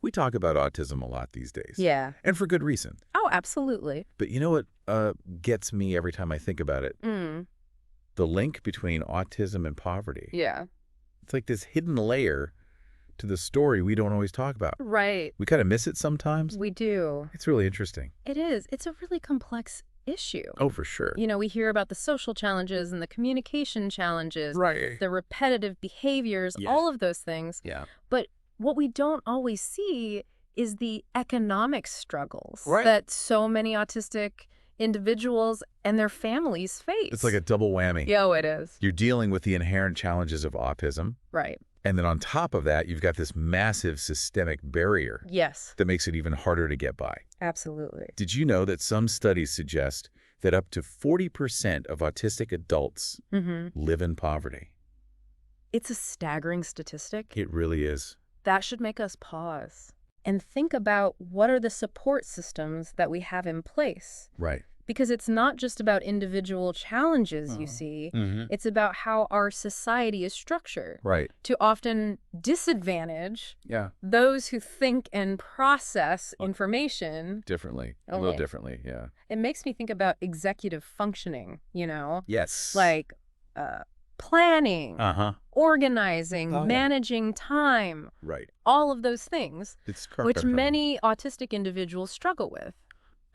We talk about autism a lot these days. Yeah. And for good reason. Oh, absolutely. But you know what gets me every time I think about it? The link between autism and poverty. Yeah. It's like this hidden layer to the story we don't always talk about. Right. We kind of miss it sometimes. We do. It's really interesting. It is. It's a really complex issue. Oh, for sure. You know, we hear about the social challenges and the communication challenges, Right. the repetitive behaviors, Yeah. all of those things. Yeah. But what we don't always see is the economic struggles Right. that so many autistic individuals and their families face. It's like a double whammy. Yo, it is. You're dealing with the inherent challenges of autism. Right. And then on top of that, you've got this massive systemic barrier Yes. that makes it even harder to get by. Absolutely. Did you know that some studies suggest that up to 40% of autistic adults live in poverty? It's a staggering statistic. It really is. That should make us pause and think about what are the support systems that we have in place. Right. Because it's not just about individual challenges, you see. It's about how our society is structured Right. to often disadvantage Yeah. those who think and process information. Differently. A Okay. little differently, yeah. It makes me think about executive functioning, you know? Yes. Like planning, Uh-huh. organizing, Oh, yeah. managing time, Right. all of those things, It's which many autistic individuals struggle with.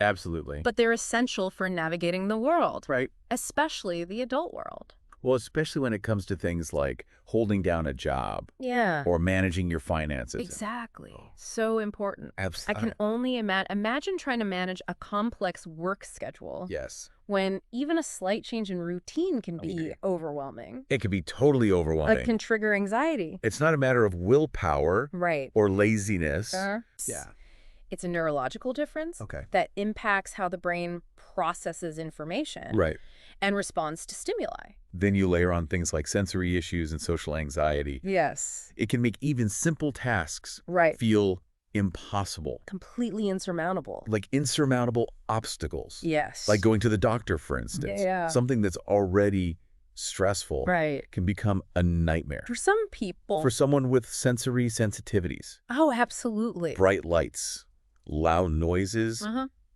Absolutely. But they're essential for navigating the world, Right. especially the adult world. Well, especially when it comes to things like holding down a job Yeah. or managing your finances. Exactly. So important. I Absolutely. can only imagine trying to manage a complex work schedule Yes. when even a slight change in routine can be overwhelming. It can be totally overwhelming. It can trigger anxiety. It's not a matter of willpower Right. or laziness. Yeah. It's a neurological difference Okay. that impacts how the brain processes information Right. and responds to stimuli. Then you layer on things like sensory issues and social anxiety. Yes. It can make even simple tasks Right. feel impossible, Completely insurmountable. like insurmountable obstacles. Yes. Like going to the doctor, for instance. Yeah. Something that's already stressful Right. can become a nightmare. For some people. For someone with sensory sensitivities, Oh, absolutely. bright lights, loud noises,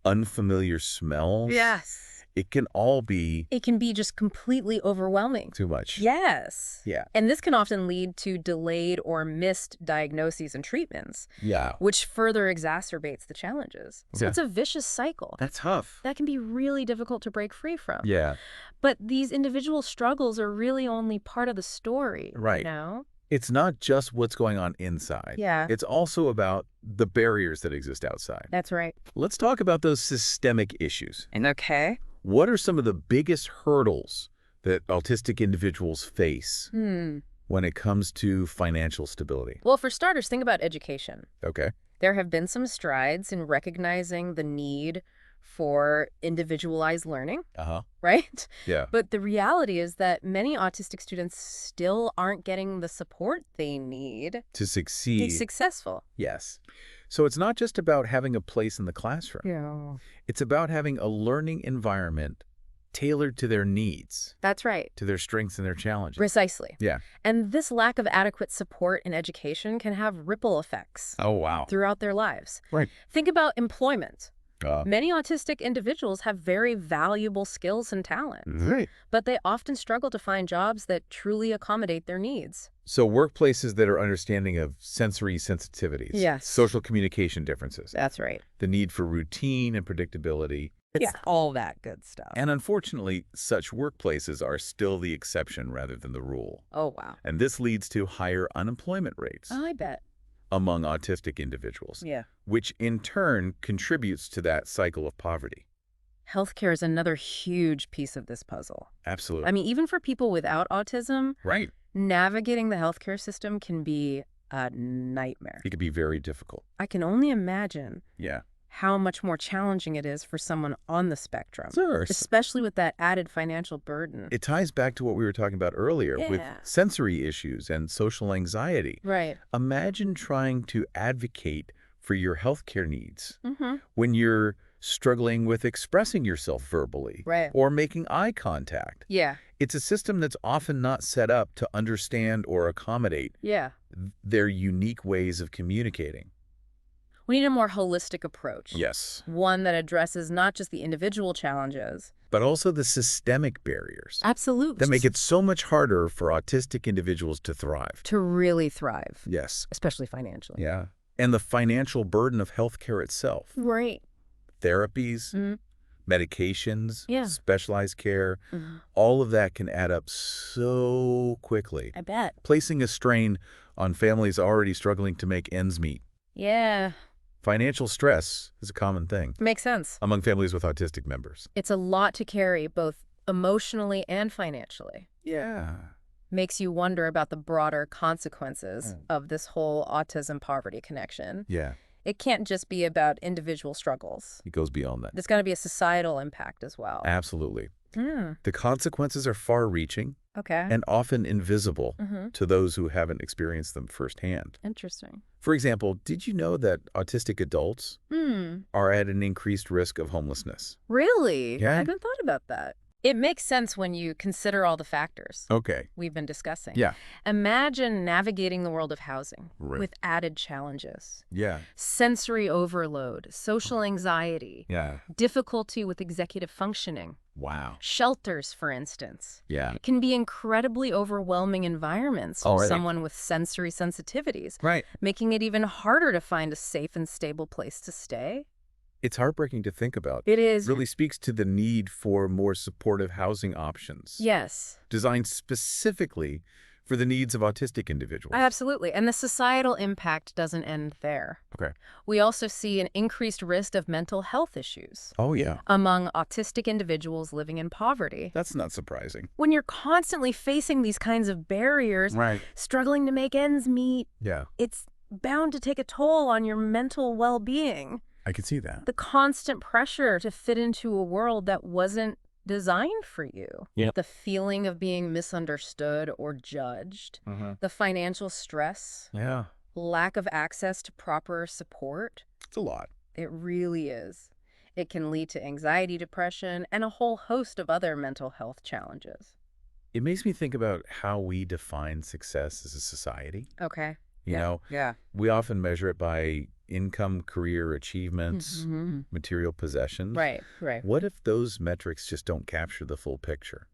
unfamiliar smells. Yes. It can all be It can be just completely overwhelming. too much. Yes. Yeah. And this can often lead to delayed or missed diagnoses and treatments, Yeah. which further exacerbates the challenges. So Okay. it's a vicious cycle That's tough. that can be really difficult to break free from. Yeah. But these individual struggles are really only part of the story. Right. You know? It's not just what's going on inside. Yeah. It's also about the barriers that exist outside. That's right. Let's talk about those systemic issues. And okay. What are some of the biggest hurdles that autistic individuals face when it comes to financial stability? Well, for starters, think about education. Okay. There have been some strides in recognizing the need for individualized learning, Uh-huh. right? Yeah. But the reality is that many autistic students still aren't getting the support they need To to succeed. be successful. Yes. So it's not just about having a place in the classroom. Yeah. It's about having a learning environment tailored to their needs, That's right. to their strengths and their challenges. Precisely. Yeah. And this lack of adequate support in education can have ripple effects Oh, wow. throughout their lives. Right. Think about employment. Uh, Many autistic individuals have very valuable skills and talent, right. but they often struggle to find jobs that truly accommodate their needs. So workplaces that are understanding of sensory sensitivities, Yes. social communication differences, That's right. the need for routine and predictability. It's all that good stuff. And unfortunately, such workplaces are still the exception rather than the rule. Oh, wow. And this leads to higher unemployment rates I bet. among autistic individuals, Yeah. which in turn contributes to that cycle of poverty. Healthcare is another huge piece of this puzzle. Absolutely. I mean, even for people without autism, Right. navigating the healthcare system can be a nightmare. It could be very difficult. I can only imagine Yeah. how much more challenging it is for someone on the spectrum, Sure. especially with that added financial burden. It ties back to what we were talking about earlier with Yeah. sensory issues and social anxiety. Right. Imagine trying to advocate for your healthcare needs Mm-hmm. when you're struggling with expressing yourself verbally Right. or making eye contact. Yeah. It's a system that's often not set up to understand or accommodate Yeah. their unique ways of communicating. We need a more holistic approach. Yes. One that addresses not just the individual challenges. But also the systemic barriers Absolutely. that make it so much harder for autistic individuals to thrive. To really thrive. Yes. Especially financially. Yeah. And the financial burden of healthcare itself. Right. Therapies, medications, Yeah. specialized care, all of that can add up so quickly, I bet. placing a strain on families already struggling to make ends meet. Yeah. Financial stress is a common thing Makes sense. among families with autistic members. It's a lot to carry, both emotionally and financially. Yeah. Makes you wonder about the broader consequences of this whole autism poverty connection. Yeah. It can't just be about individual struggles. It goes beyond that. There's going to be a societal impact as well. Absolutely. Hmm. The consequences are far-reaching Okay. and often invisible to those who haven't experienced them firsthand. Interesting. For example, did you know that autistic adults are at an increased risk of homelessness? Really? Yeah. I haven't thought about that. It makes sense when you consider all the factors Okay. we've been discussing. Yeah. Imagine navigating the world of housing Right. with added challenges. Yeah. Sensory overload, social anxiety, Yeah. difficulty with executive functioning. Wow. Shelters, for instance, Yeah. can be incredibly overwhelming environments for Already. someone with sensory sensitivities, Right. making it even harder to find a safe and stable place to stay. It's heartbreaking to think about. It is. Really speaks to the need for more supportive housing options. Yes. Designed specifically for the needs of autistic individuals. Absolutely. And the societal impact doesn't end there. Okay. We also see an increased risk of mental health issues Oh, yeah. among autistic individuals living in poverty. That's not surprising. When you're constantly facing these kinds of barriers, Right. struggling to make ends meet, Yeah. it's bound to take a toll on your mental well-being. I could see that. The constant pressure to fit into a world that wasn't designed for you. Yep. The feeling of being misunderstood or judged. The financial stress. Yeah. Lack of access to proper support. It's a lot. It really is. It can lead to anxiety, depression, and a whole host of other mental health challenges. It makes me think about how we define success as a society. Okay. You know, Yeah. we often measure it by income, career achievements, material possessions. Right. What if those metrics just don't capture the full picture,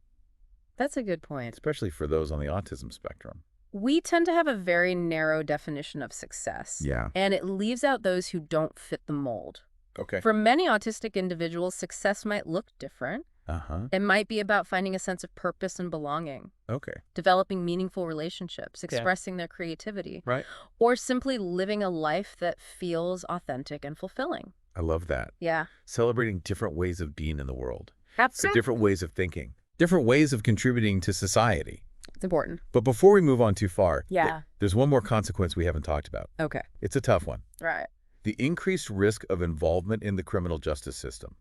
That's a good point. especially for those on the autism spectrum? We tend to have a very narrow definition of success. Yeah. And it leaves out those who don't fit the mold. Okay. For many autistic individuals, success might look different. Uh-huh. It might be about finding a sense of purpose and belonging, Okay. developing meaningful relationships, expressing their creativity, Right. or simply living a life that feels authentic and fulfilling. I love that. Yeah. Celebrating different ways of being in the world. Absolutely. Different ways of thinking. Different ways of contributing to society. It's important. But before we move on too far, Yeah. there's one more consequence we haven't talked about. Okay. It's a tough one. Right. The increased risk of involvement in the criminal justice system.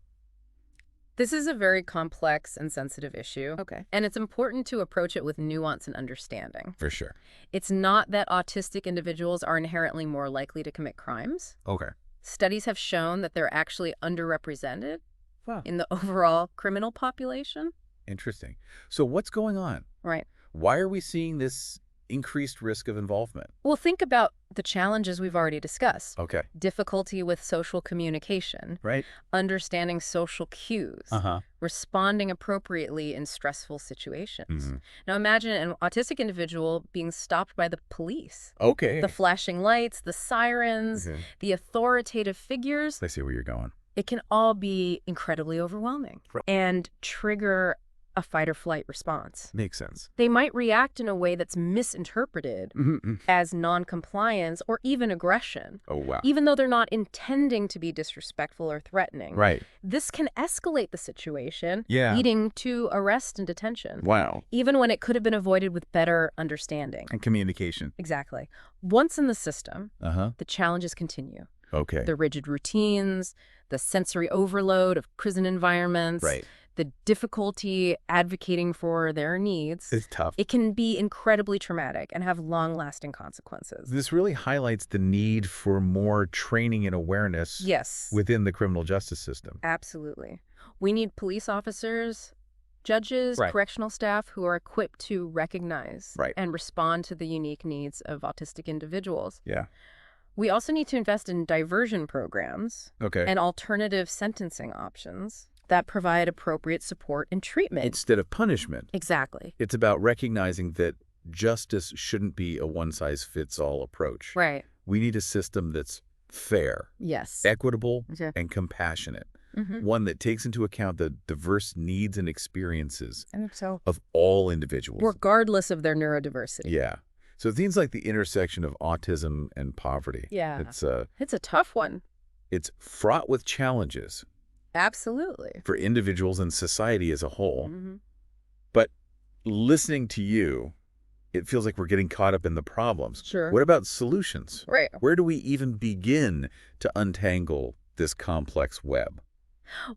This is a very complex and sensitive issue. Okay. And it's important to approach it with nuance and understanding. For sure. It's not that autistic individuals are inherently more likely to commit crimes. Okay. Studies have shown that they're actually underrepresented Wow. in the overall criminal population. Interesting. So what's going on? Right. Why are we seeing this increased risk of involvement? Well, think about the challenges we've already discussed. Okay. Difficulty with social communication, Right. understanding social cues, Uh-huh. responding appropriately in stressful situations. Mhm. Now imagine an autistic individual being stopped by the police. Okay. The flashing lights, the sirens, Okay. the authoritative figures, I see where you're going. it can all be incredibly overwhelming and trigger a fight or flight response. Makes sense. They might react in a way that's misinterpreted as noncompliance or even aggression, Oh, wow. even though they're not intending to be disrespectful or threatening. Right. This can escalate the situation, Yeah. leading to arrest and detention, Wow. even when it could have been avoided with better understanding. And communication. Exactly. Once in the system, Uh-huh. the challenges continue. Okay. The rigid routines, the sensory overload of prison environments, Right. the difficulty advocating for their needs. It's tough. It can be incredibly traumatic and have long-lasting consequences. This really highlights the need for more training and awareness Yes. within the criminal justice system. Absolutely. We need police officers, judges, Right. correctional staff who are equipped to recognize Right. and respond to the unique needs of autistic individuals. Yeah. We also need to invest in diversion programs Okay. and alternative sentencing options that provide appropriate support and treatment. Instead of punishment, Exactly. it's about recognizing that justice shouldn't be a one-size-fits-all approach. Right. We need a system that's fair, Yes. equitable, Okay. and compassionate. Mm-hmm. One that takes into account the diverse needs and experiences I think so. of all individuals. Regardless of their neurodiversity. Yeah. So things like the intersection of autism and poverty. Yeah. It's a tough one. it's fraught with challenges Absolutely. for individuals and society as a whole. Mm-hmm. But listening to you, it feels like we're getting caught up in the problems. Sure. What about solutions? Right. Where do we even begin to untangle this complex web?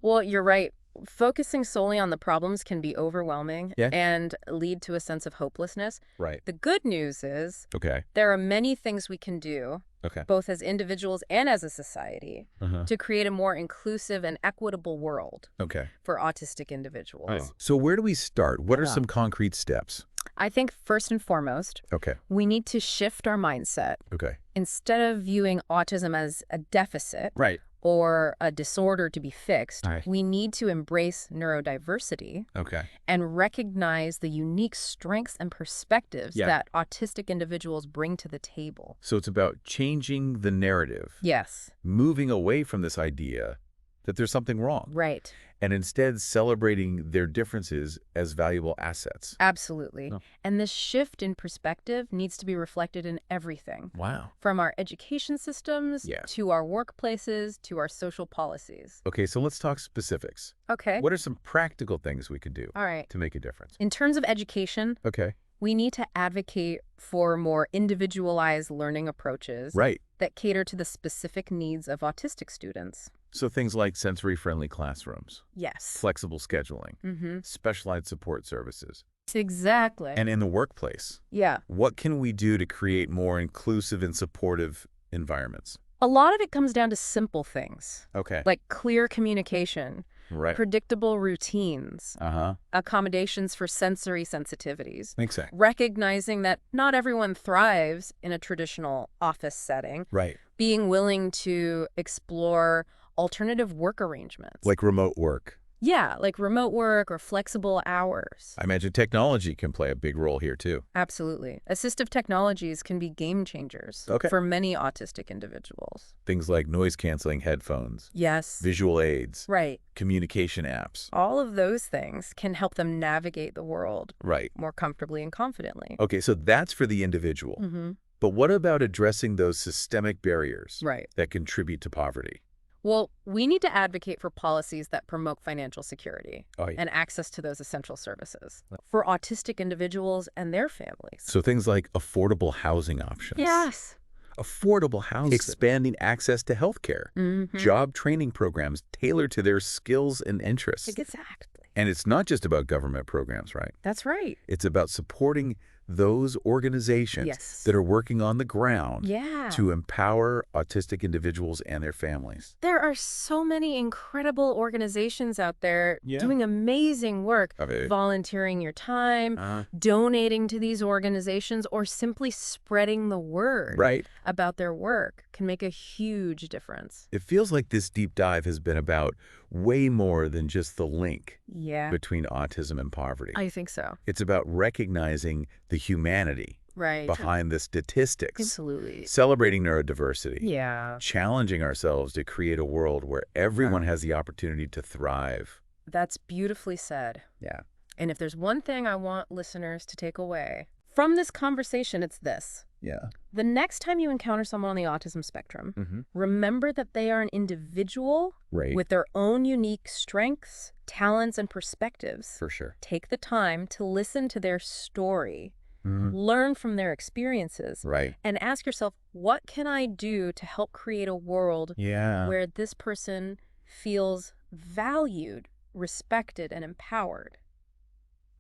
Well, you're right. Focusing solely on the problems can be overwhelming Yeah. and lead to a sense of hopelessness. Right. The good news is Okay. there are many things we can do, Okay. both as individuals and as a society, to create a more inclusive and equitable world Okay. for autistic individuals. So where do we start? What are Yeah. some concrete steps? I think first and foremost, Okay. we need to shift our mindset. Okay. Instead of viewing autism as a deficit Right. or a disorder to be fixed, Right. we need to embrace neurodiversity Okay. and recognize the unique strengths and perspectives Yeah. that autistic individuals bring to the table. So it's about changing the narrative, Yes, moving away from this idea that there's something wrong, right. and instead celebrating their differences as valuable assets. Absolutely. No. And this shift in perspective needs to be reflected in everything, Wow. from our education systems Yeah. to our workplaces to our social policies. Okay, so let's talk specifics. Okay. What are some practical things we could do All right. to make a difference? In terms of education, Okay. we need to advocate for more individualized learning approaches Right. that cater to the specific needs of autistic students. So things like sensory-friendly classrooms, Yes. flexible scheduling, Mm-hmm. specialized support services. Exactly. And in the workplace, Yeah. what can we do to create more inclusive and supportive environments? A lot of it comes down to simple things, Okay. like clear communication, Right. predictable routines, Uh-huh. accommodations for sensory sensitivities, Makes sense. recognizing that not everyone thrives in a traditional office setting, Right. being willing to explore alternative work arrangements. Like remote work. Yeah, like remote work or flexible hours. I imagine technology can play a big role here too. Absolutely. Assistive technologies can be game changers Okay. for many autistic individuals. Things like noise-canceling headphones, Yes. visual aids, Right. communication apps. All of those things can help them navigate the world Right. more comfortably and confidently. Okay, so that's for the individual. Mm-hmm. But what about addressing those systemic barriers Right. that contribute to poverty? Well, we need to advocate for policies that promote financial security Oh, yeah. and access to those essential services for autistic individuals and their families. So things like affordable housing options. Yes. Affordable housing. Expanding access to healthcare. Mm-hmm. Job training programs tailored to their skills and interests. Exactly. And it's not just about government programs, right? That's right. It's about supporting those organizations Yes. that are working on the ground Yeah. to empower autistic individuals and their families. There are so many incredible organizations out there Yeah. doing amazing work, Okay. volunteering your time, donating to these organizations, or simply spreading the word Right. about their work can make a huge difference. It feels like this deep dive has been about way more than just the link Yeah, between autism and poverty. I think so. It's about recognizing the humanity Right. behind the statistics, Absolutely. celebrating neurodiversity, Yeah, challenging ourselves to create a world where everyone has the opportunity to thrive. that's beautifully said. Yeah. And if there's one thing I want listeners to take away from this conversation, it's this. Yeah. The next time you encounter someone on the autism spectrum, remember that they are an individual Right. with their own unique strengths, talents, and perspectives. For sure. Take the time to listen to their story, learn from their experiences, Right. and ask yourself, what can I do to help create a world Yeah. where this person feels valued, respected, and empowered?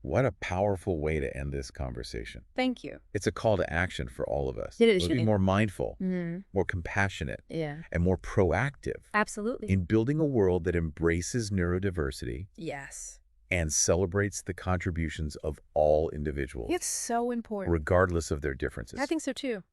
What a powerful way to end this conversation. Thank you. It's a call to action for all of us. It is. To be more mindful, Mm-hmm. more compassionate, Yeah, and more proactive absolutely. in building a world that embraces neurodiversity Yes. and celebrates the contributions of all individuals, It's so important. regardless of their differences. I think so too.